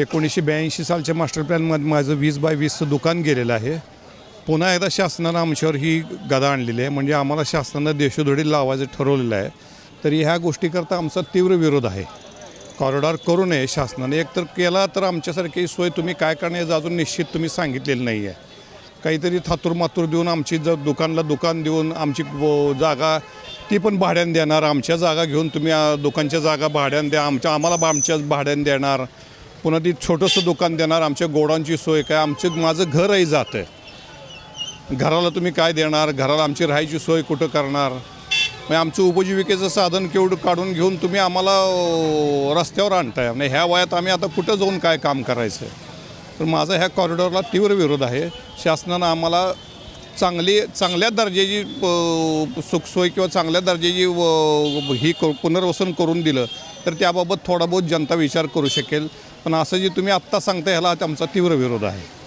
1982 सालच्या मास्टर प्लॅनमध्ये माझं 20x20चं दुकान गेलेलं आहे. पुन्हा एकदा शासनानं आमच्यावर ही गदा आणलेली आहे. म्हणजे आम्हाला शासनानं देशोधडी लावायचं ठरवलेलं आहे. तरी ह्या गोष्टीकरता आमचा तीव्र विरोध आहे. कॉरिडॉर करू नये शासनाने. एकतर केला तर आमच्यासारखी सोय तुम्ही काय करण्याचं अजून निश्चित तुम्ही सांगितलेलं नाही आहे. काहीतरी थातूरमातूर देऊन आमची दुकानला दुकान देऊन आमची जागा ती पण भाड्याने देणार. आमच्या जागा घेऊन तुम्ही दुकानच्या जागा भाड्याने द्या. आम्हाला आमच्याच भाड्याने देणार. पुन्हा ती छोटंसं दुकान देणार. आमच्या गोडाऊनची सोय काय. माझं घरही जातं आहे. घराला तुम्ही काय देणार. घराला आमची राहायची सोय कुठं करणार. मग आमचं उपजीविकेचं साधन केवढं काढून घेऊन तुम्ही आम्हाला रस्त्यावर आणताय. म्हणजे ह्या वयात आम्ही आता कुठं जाऊन काय काम करायचं. तर माझा ह्या कॉरिडॉरला तीव्र विरोध आहे. शासनानं आम्हाला चांगल्या दर्जाची सुखसोय किंवा चांगल्या दर्जाची ही पुनर्वसन करून दिलं तर त्याबाबत थोडा बहुत जनता विचार करू शकेल. पण असं जे तुम्ही आत्ता सांगता ह्याला आमचा तीव्र विरोध आहे.